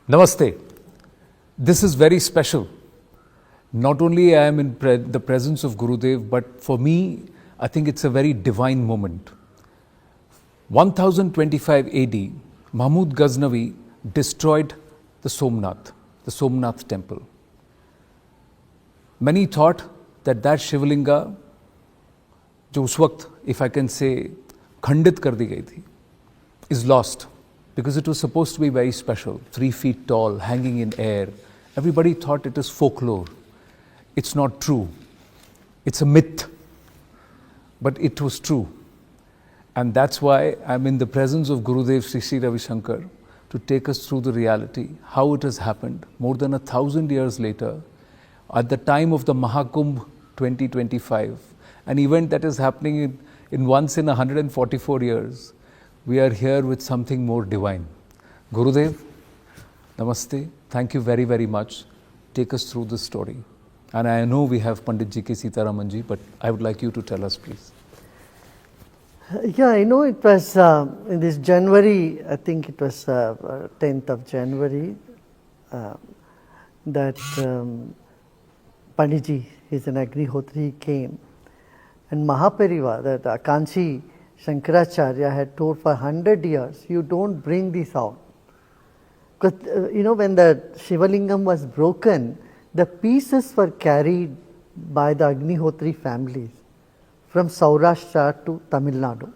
Namaste. This is very special. Not only I am in the presence of Gurudev, but for me, I think it's a very divine moment. 1025 AD, Mahmud Ghaznavi destroyed the Somnath temple. Many thought that Shivlinga, जो उस वक्त, if I can say, खंडित कर दी गई थी, is lost because it was supposed to be very special, 3 feet tall, hanging in air. Everybody thought it is folklore. It's not true. It's a myth. But it was true. And that's why I'm in the presence of Gurudev Sri Sri Ravi Shankar to take us through the reality, how it has happened more than 1,000 years later, at the time of the Mahakumbh 2025, an event that is happening in once in 144 years. We are here with something more divine. Gurudev, Namaste. Thank you very, very much. Take us through this story. And I know we have Pandit G. K. Sitaramanji, but I would like you to tell us, please. Yeah, I know it was in this January, I think it was 10th of January, that Panditji, he's an Agnihotri, came. And Mahapariva, that Kanchi Shankaracharya had told for 100 years, you don't bring this out. Because, when the Shivalingam was broken, the pieces were carried by the Agnihotri families from Saurashtra to Tamil Nadu.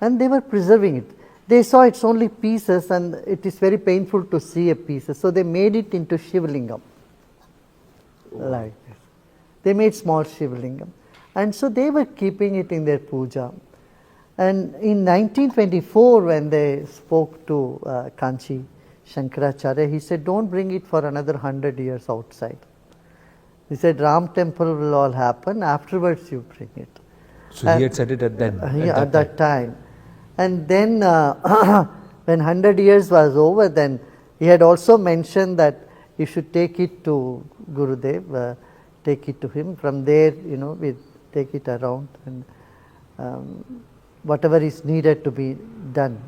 And they were preserving it. They saw it's only pieces and it is very painful to see a pieces. So they made it into Shivalingam. Like this. They made small Shivalingam. And so they were keeping it in their puja. And in 1924, when they spoke to Kanchi Shankaracharya, he said, don't bring it for another 100 years outside. He said, Ram temple will all happen, afterwards you bring it. So he had said it at that time. And then when 100 years was over, then he had also mentioned that you should take it to Gurudev, take it to him. From there, we take it around and whatever is needed to be done.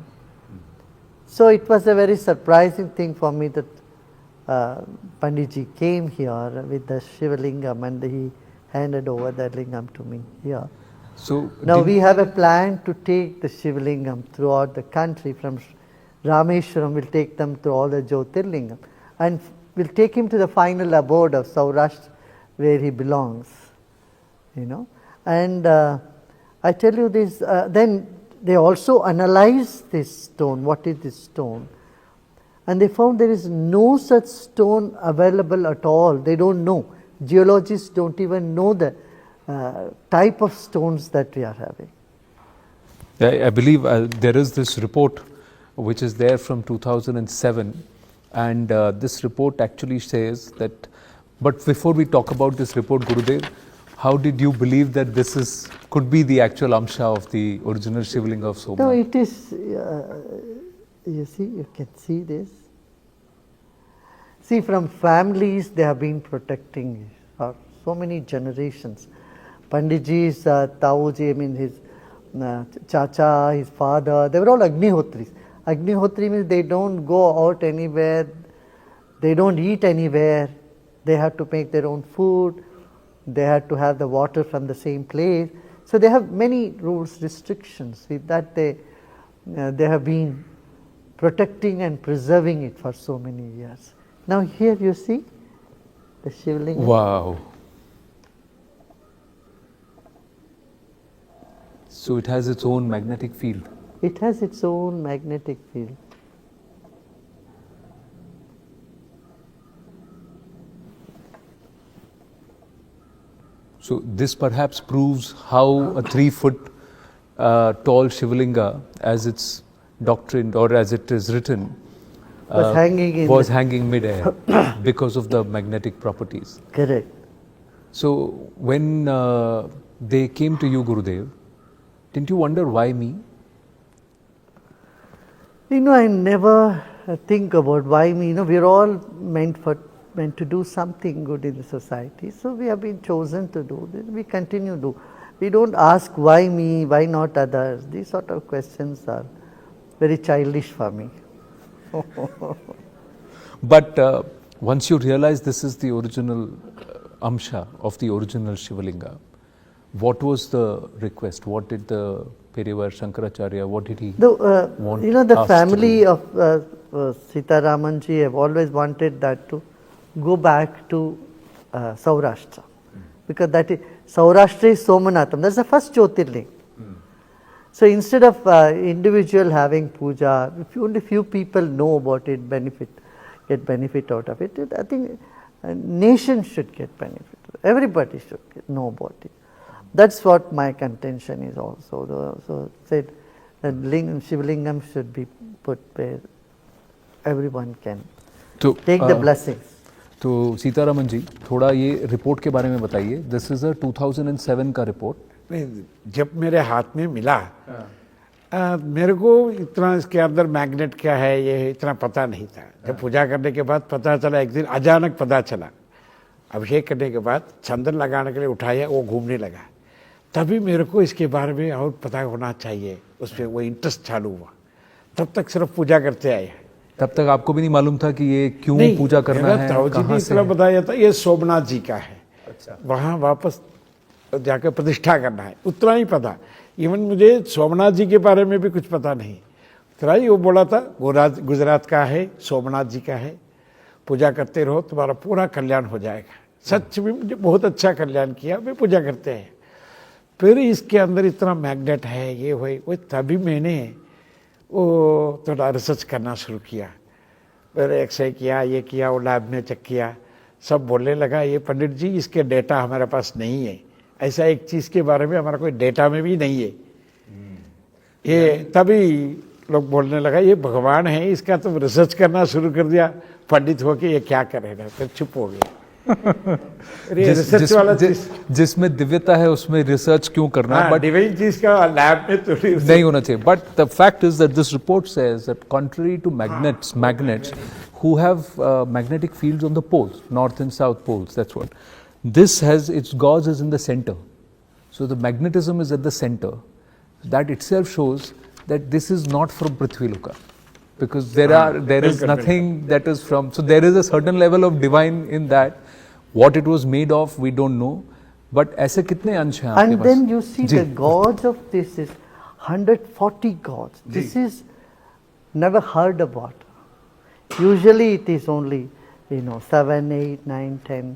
So it was a very surprising thing for me that Panditji came here with the Shivalingam and he handed over the lingam to me here. So now we have a plan to take the Shivalingam throughout the country. From Rameshwaram, we'll take them to all the Jyotirlingam. And we'll take him to the final abode of Saurashtra where he belongs. And I tell you this, then they also analyzed this stone. What is this stone? And they found there is no such stone available at all. They don't know. Geologists don't even know the type of stones that we are having. I believe there is this report which is there from 2007, and this report actually says that, but before we talk about this report, Gurudev, how did you believe that this could be the actual Amsha of the original Shivlinga of Somnath? No, it is, you see, you can see this. See, from families they have been protecting for so many generations. Panditji's Tauji, his Chacha, his father, they were all Agnihotris. Agnihotri means they don't go out anywhere, they don't eat anywhere, they have to make their own food, they have to have the water from the same place. So they have many rules, restrictions. With that they have been protecting and preserving it for so many years. Now here you see the Shivlinga. Wow. So it has its own magnetic field. It has its own magnetic field. So this perhaps proves how a 3-foot tall Shivlinga, as it's doctrined or as it is written, was hanging mid-air because of the magnetic properties. Correct. So when they came to you, Gurudev, didn't you wonder why me? I never think about why me. We're all meant to do something good in the society. So we have been chosen to do this. We continue to do. We don't ask why me, why not others. These sort of questions are very childish for me. But once you realize this is the original amsha of the original Shivalinga, what was the request? What did the Perivar Shankaracharya, what did he want? You know, the us to family do? of Sitaramanji have always wanted that to go back to Saurashtra. Because that is, Saurashtra is Somanatham, that's the first Jyotirling. So instead of individual having puja, if only few people know about it, get benefit out of it, I think nation should get benefit. Everybody should know about it. That's what my contention is also. So said that Shivalingam should be put where everyone can take the blessings. तो सीतारामन जी थोड़ा ये report के बारे में बताइए. This is a 2007 का report. नहीं, जब मेरे हाथ में मिला मेरे को इतना इसके अंदर मैग्नेट क्या है ये इतना पता नहीं था. जब पूजा करने के बाद पता चला, एक दिन अचानक पता चला. अभिषेक करने के बाद चंदन लगाने के लिए उठाया, वो घूमने लगा. तभी मेरे को इसके बारे में और पता होना चाहिए, उस पर वो इंटरेस्ट चालू हुआ. तब तक सिर्फ पूजा करते आए. तब तक आपको भी नहीं मालूम था कि ये क्यों पूजा करना है, कहाँ से है? बताया था ये सोमनाथ जी का है. अच्छा. वहाँ वापस जाकर प्रतिष्ठा करना है, उतना ही पता. इवन मुझे सोमनाथ जी के बारे में भी कुछ पता नहीं. उतना ही वो बोला था गुजरात का है, सोमनाथ जी का है, पूजा करते रहो तुम्हारा पूरा कल्याण हो जाएगा. सच में मुझे बहुत अच्छा कल्याण किया. वे पूजा करते हैं. फिर इसके अंदर इतना मैग्नेट है, ये हुए वो, तभी मैंने वो थोड़ा रिसर्च करना शुरू किया. फिर एक्सरे किया, ये किया, वो लैब में चेक किया. सब बोलने लगा ये पंडित जी इसके डेटा हमारे पास नहीं है, ऐसा एक चीज़ के बारे में हमारा कोई डेटा में भी नहीं है. ये तभी लोग बोलने लगा ये भगवान है, इसका तुम रिसर्च करना शुरू कर दिया. पंडित होके ये क्या करेगा, फिर चुप हो गया. जिसमें दिव्यता है उसमें रिसर्च क्यों करना. बट डिवाइन चीज का लैब में तो नहीं होना चाहिए. But the fact is that this report says that contrary to magnets who have magnetic fields on the poles, north and south poles, that's what this has. Its gauge is in the center, so the magnetism is at the center. That itself shows that this is not from Prithviloka, because there is nothing that is from. So there is a certain level of divine in that. What it was made of, we don't know. But ऐसे कितने अंश हैं आपके पास? And then you see the gauge of this is 140 gauge. This is never heard about. Usually it is only 7, 8, 9, 10.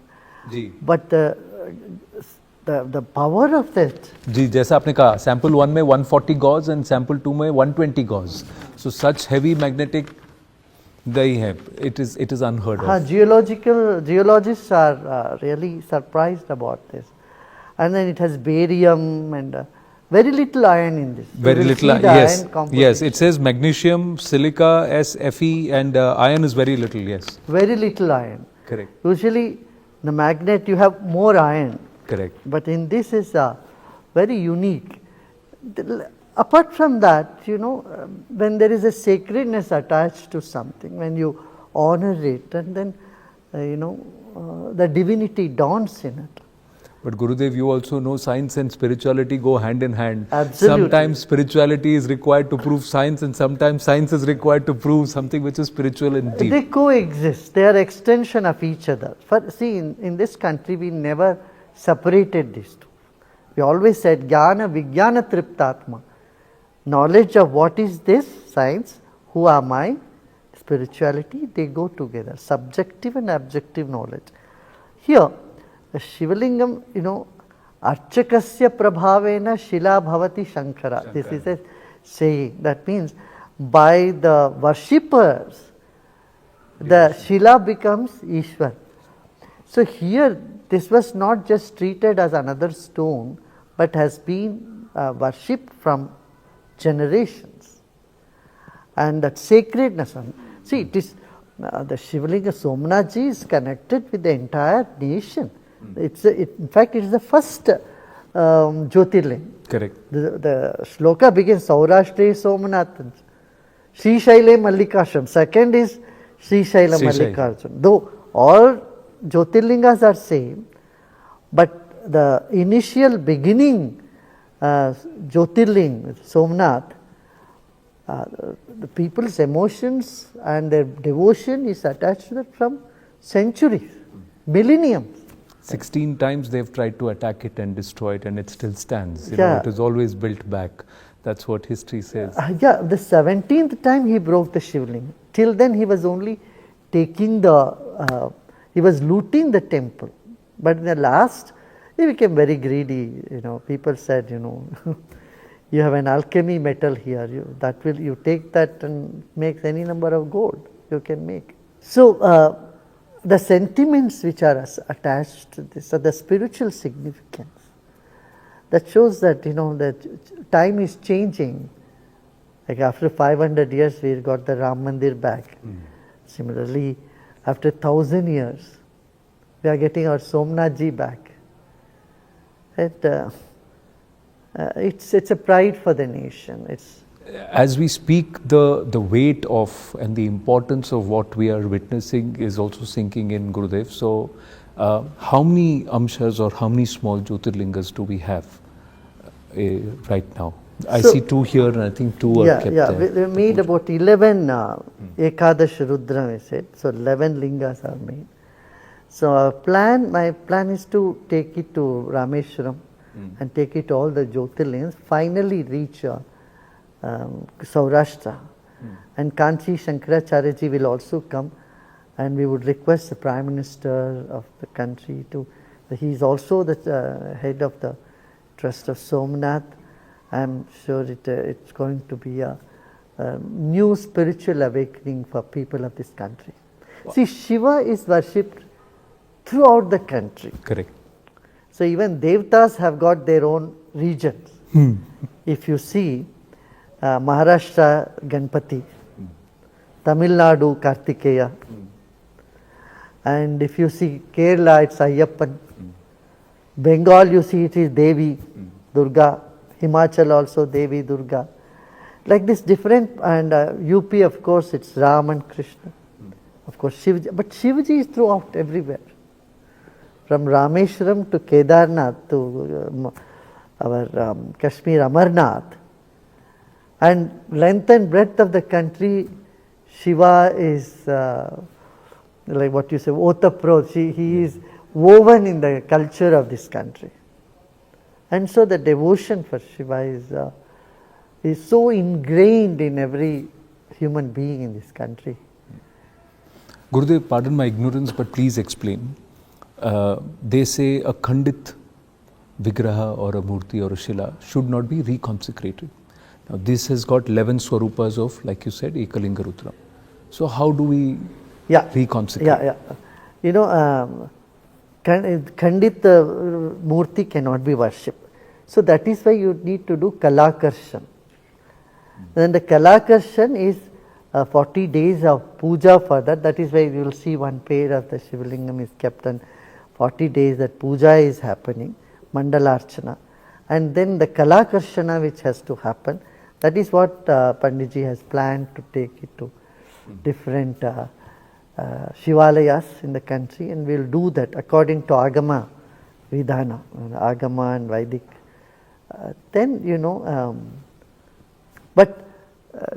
Ji. But the power of that. जी, जैसा आपने कहा, sample 1 में 140 gauge and sample 2 में 120 gauge. So such heavy magnetic नहीं है. It is unheard of. Geologists are really surprised about this. And then it has barium and very little iron in this. Very little iron, yes. Yes, it says magnesium, silica, Fe and iron is very little, yes. Very little iron. Correct. Usually the magnet you have more iron. Correct. But in this is very unique. Apart from that, when there is a sacredness attached to something, when you honor it, and then, the divinity dawns in it. But Gurudev, you also know science and spirituality go hand in hand. Absolutely. Sometimes spirituality is required to prove science, and sometimes science is required to prove something which is spiritual and deep. They coexist. They are extension of each other. See, in this country, we never separated these two. We always said, Jnana Vijnana Triptatma. Knowledge of what is this, science, who am I, spirituality, they go together, subjective and objective knowledge. Here, the Shivalingam, Archakasya Prabhavena Shila Bhavati Shankara. This is a saying. That means by the worshippers, the Shila becomes Ishwar. So here, this was not just treated as another stone, but has been worshipped from generations. And that sacredness. See, it is the Shivalinga Somnathji is connected with the entire nation. In fact, it is the first Jyotirling. Correct. The shloka begins Saurashtre Somnath, Sri Shaile Mallikashram. Second is Sri Shaila Mallikashram. Though all Jyotirlingas are same, but the initial beginning Jyotirling, Somnath, the people's emotions and their devotion is attached to that from centuries, millenniums. 16 times they've tried to attack it and destroy it, and it still stands. You Yeah. know, it is always built back. That's what history says. Yeah, the 17th time he broke the Shivling. Till then he was only taking he was looting the temple. But in the last, he became very greedy. You know, people said, you know, you have an alchemy metal here. You take that and makes any number of gold you can make. So the sentiments which are attached to this are the spiritual significance. That shows that, you know, that time is changing. Like after 500 years, we got the Ram Mandir back. Similarly, after 1,000 years, we are getting our Somnathji back. It's a pride for the nation. As we speak, the weight of and the importance of what we are witnessing is also sinking in, Gurudev. So, how many amshas or how many small Jyotirlingas do we have right now? I see 2 here, and I think 2 are kept there. We made about 11 Ekadash Rudra, we said. So 11 lingas are made. So my plan is to take it to Rameshwaram and take it to all the Jyotirlingas, finally reach Saurashtra. And Kanchi Shankaracharya ji will also come, and we would request the Prime Minister of the country he is also the head of the Trust of Somnath. I am sure it's going to be a new spiritual awakening for people of this country. Wow. See, Shiva is worshipped throughout the country. Correct. So even Devtas have got their own regions. If you see Maharashtra Ganpati, Tamil Nadu Kartikeya, and if you see Kerala it's Ayyappan, Bengal you see it is Devi Durga, Himachal also Devi Durga. Like this different, and UP of course it's Ram and Krishna. Of course Shivaji, but Shivaji is throughout everywhere. From Rameshwaram to Kedarnath to our Kashmir Amarnath. And length and breadth of the country, Shiva is like what you say, Otapro, he is woven in the culture of this country. And so the devotion for Shiva is so ingrained in every human being in this country. Gurudev, pardon my ignorance, but please explain. They say a Khandit Vigraha or a Murti or a Shila should not be reconsecrated. Now this has got 11 Swarupas of, like you said, Ekalinga Rudra. So how do we reconsecrate? Yeah. You know, Khandit Murti cannot be worshipped. So that is why you need to do Kalakarshan. Then the Kalakarshan is 40 days of puja for that. That is why you will see one pair of the Shivlingam is kept on 40 days that puja is happening, Mandalarchana. And then the Kalakarshana which has to happen, that is what Panditji has planned to take it to different Shivalayas in the country, and we will do that according to Agama Vidhana, Agama and Vedic. Then, you know, but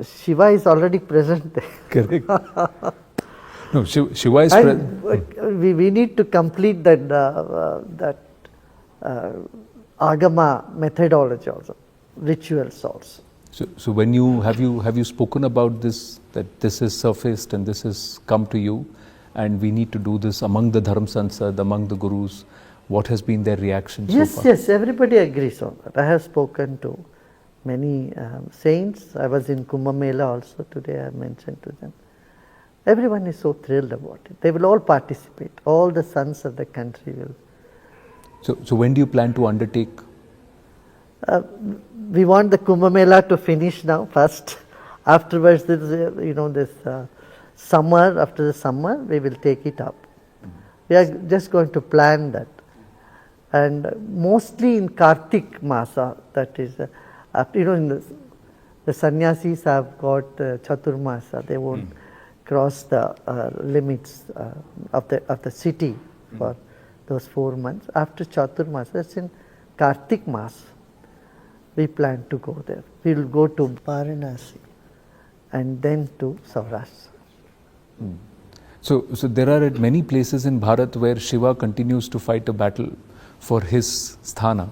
Shiva is already present there. Correct. No, Shiva is present. We need to complete that Agama methodology also, rituals also. So when have you spoken about this, that this is surfaced and this has come to you, and we need to do this among the Dharm Sansad, among the Gurus? What has been their reaction so far? Yes, everybody agrees on that. I have spoken to many saints. I was in Kumbh Mela also today, I mentioned to them. Everyone is so thrilled about it. They will all participate. All the sons of the country will. So when do you plan to undertake? We want the Kumbh Mela to finish now first. Afterwards, this summer, after the summer, we will take it up. We are just going to plan that. And mostly in Kartik Masa, that is, in the sannyasis have got Chaturmasa. They won't cross the limits of the city for those 4 months. After Chaturmasa, that's in Kartik Mas, we plan to go there. We will go to Varanasi. and then to Saurashtra. So there are many places in Bharat where Shiva continues to fight a battle for his sthana.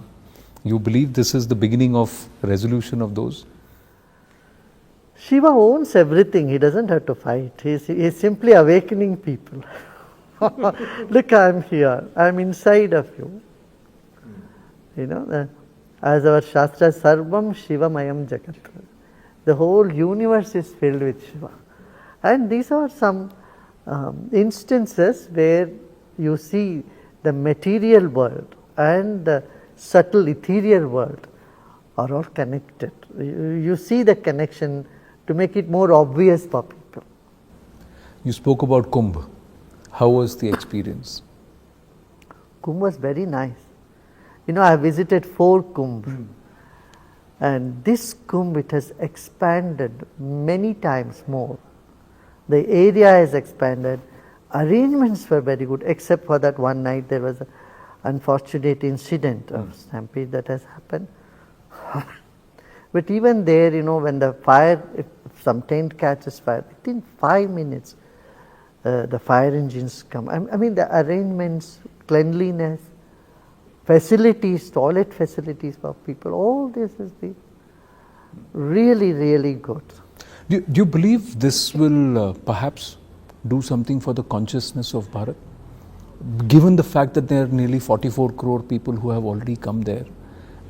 You believe this is the beginning of resolution of those? Shiva owns everything. He doesn't have to fight. He's simply awakening people. Look, I'm here. I'm inside of you. You know, as our Shastra, Sarvam Shivamayam Jagat. The whole universe is filled with Shiva. And these are some instances where you see the material world and the subtle ethereal world are all connected. You see the connection to make it more obvious for people. You spoke about Kumbh. How was the experience? Kumbh was very nice. You know, I visited 4 Kumbhs. And this Kumbh, it has expanded many times more. The area has expanded. Arrangements were very good, except for that one night there was an unfortunate incident of stampede that has happened. But even there, you know, when the fire, if some tent catches fire, within 5 minutes, the fire engines come. I mean, the arrangements, cleanliness, facilities, toilet facilities for people, all this has been really, really good. Do you believe this will perhaps do something for the consciousness of Bharat? Given the fact that there are nearly 44 crore people who have already come there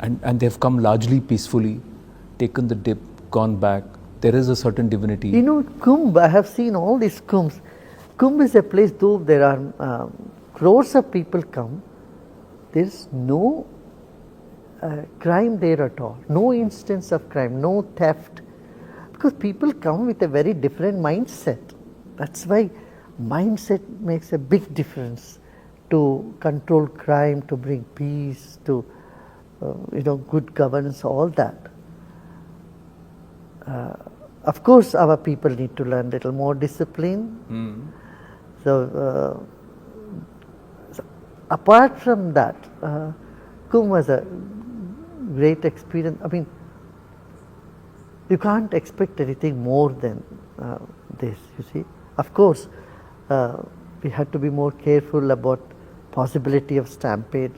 and they have come largely peacefully, taken the dip, gone back, there is a certain divinity. You know, Kumbh, I have seen all these Kumbhs. Kumbh is a place, though there are crores of people come, there is no crime there at all, no instance of crime, no theft. Because people come with a very different mindset. That's why mindset makes a big difference to control crime, to bring peace, to good governance, all that. Of course, our people need to learn a little more discipline. So, apart from that, Kumbh was a great experience. I mean, you can't expect anything more than this, you see. Of course, we had to be more careful about possibility of stampede.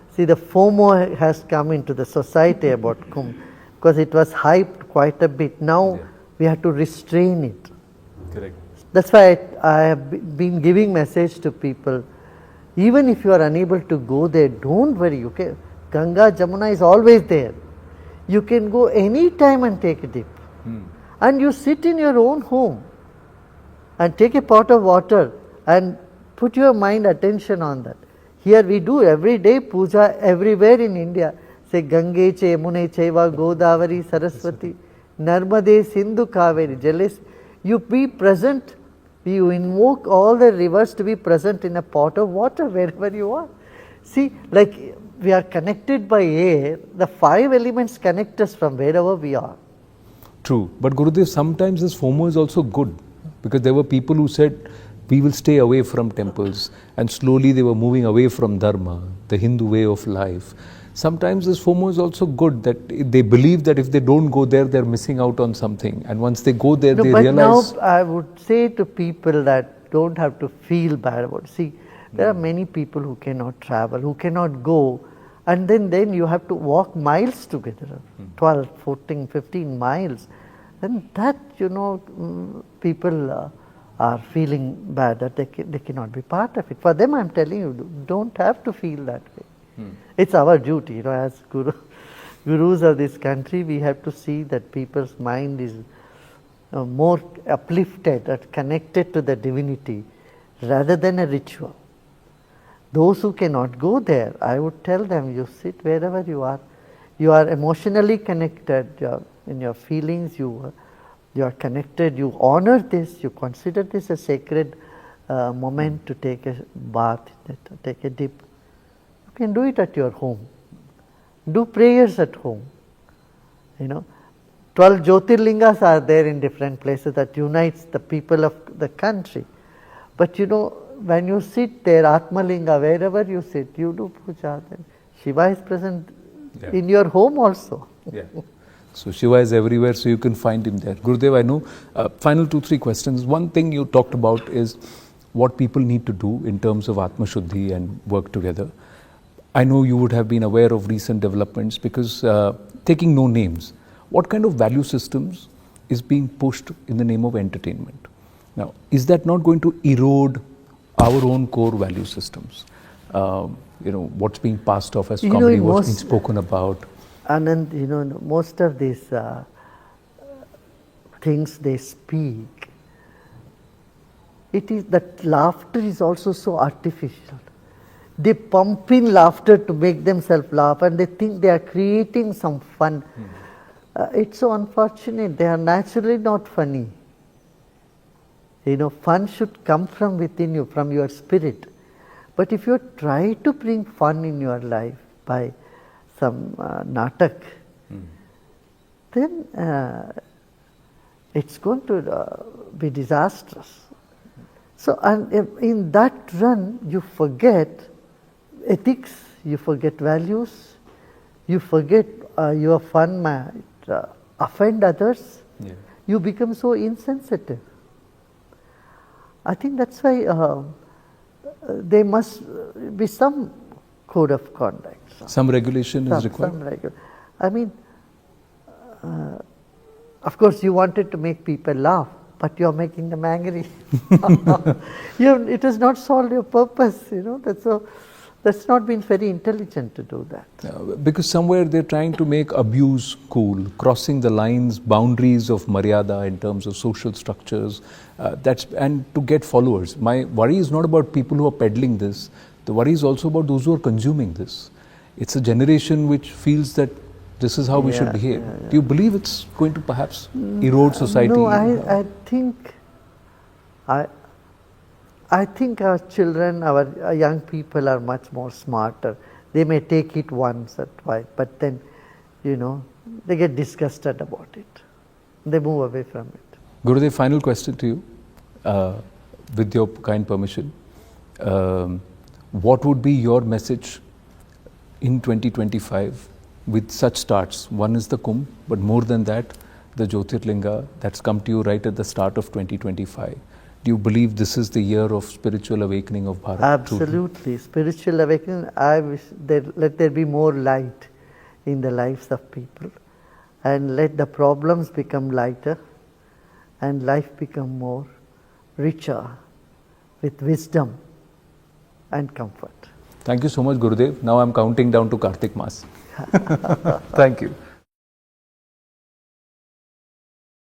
See, the FOMO has come into the society about Kumbh because it was hyped quite a bit. Now we have to restrain it. Correct. That's why I have been giving message to people. Even if you are unable to go there, don't worry, okay? Ganga, Jamuna is always there. You can go any time and take a dip. And you sit in your own home and take a pot of water and put your mind attention on that. Here we do every day puja everywhere in India. Say Gange che Yamune chaiva Godavari Saraswati Narmade Sindhu Kaveri Jalis. You be present. You invoke all the rivers to be present in a pot of water wherever you are. See, like we are connected by air, the 5 elements connect us from wherever we are. True. But Gurudev, sometimes this FOMO is also good because there were people who said, we will stay away from temples, and slowly they were moving away from Dharma, the Hindu way of life. Sometimes this FOMO is also good, that they believe that if they don't go there, they're missing out on something. And once they go there, they realize... Now I would say to people that don't have to feel bad about it. See, there are many people who cannot travel, who cannot go, and then you have to walk miles together, 12, 14, 15 miles. And that, people are feeling bad that they cannot be part of it. For them, I'm telling you, don't have to feel that way. It's our duty, as gurus of this country, we have to see that people's mind is more uplifted and connected to the divinity rather than a ritual. Those who cannot go there, I would tell them, you sit wherever you are. You are emotionally connected, in your feelings, you are connected, you honor this, you consider this a sacred moment to take a bath, take a dip. You can do it at your home. Do prayers at home. 12 Jyotirlingas are there in different places that unites the people of the country. But when you sit there, Atmalinga, wherever you sit, you do puja. Shiva is present in your home also. So Shiva is everywhere, so you can find him there. Gurudev, I know, final 2-3 questions. One thing you talked about is what people need to do in terms of Atma Shuddhi and work together. I know you would have been aware of recent developments because taking no names, what kind of value systems is being pushed in the name of entertainment? Now, is that not going to erode our own core value systems? What's being passed off as comedy, what's being spoken about? Anand, most of these things they speak, it is that laughter is also so artificial. They pump in laughter to make themselves laugh and they think they are creating some fun. It's so unfortunate. They are naturally not funny. Fun should come from within you, from your spirit. But if you try to bring fun in your life by some natak, then it's going to be disastrous. So, and in that run, you forget ethics, you forget values, you forget your fun might offend others. Yeah. You become so insensitive. I think that's why there must be some code of conduct. Some regulation is required? I mean, of course you wanted to make people laugh, but you are making them angry. It has not solved your purpose, that's not been very intelligent to do that. Because somewhere they're trying to make abuse cool, crossing the lines, boundaries of maryada in terms of social structures, and to get followers. My worry is not about people who are peddling this, the worry is also about those who are consuming this. It's a generation which feels that this is how we should behave. Do you believe it's going to perhaps erode society? No, I think our children, our young people are much more smarter. They may take it once or twice, but then, they get disgusted about it. They move away from it. Gurudev, final question to you, with your kind permission. What would be your message in 2025 with such starts? One is the Kumbh, but more than that, the Jyotirlinga that's come to you right at the start of 2025. Do you believe this is the year of spiritual awakening of Bharat? Absolutely. Spiritual awakening, I wish let there be more light in the lives of people and let the problems become lighter and life become more richer with wisdom and comfort. Thank you so much, Gurudev. Now I'm counting down to Kartik Mas. Thank you.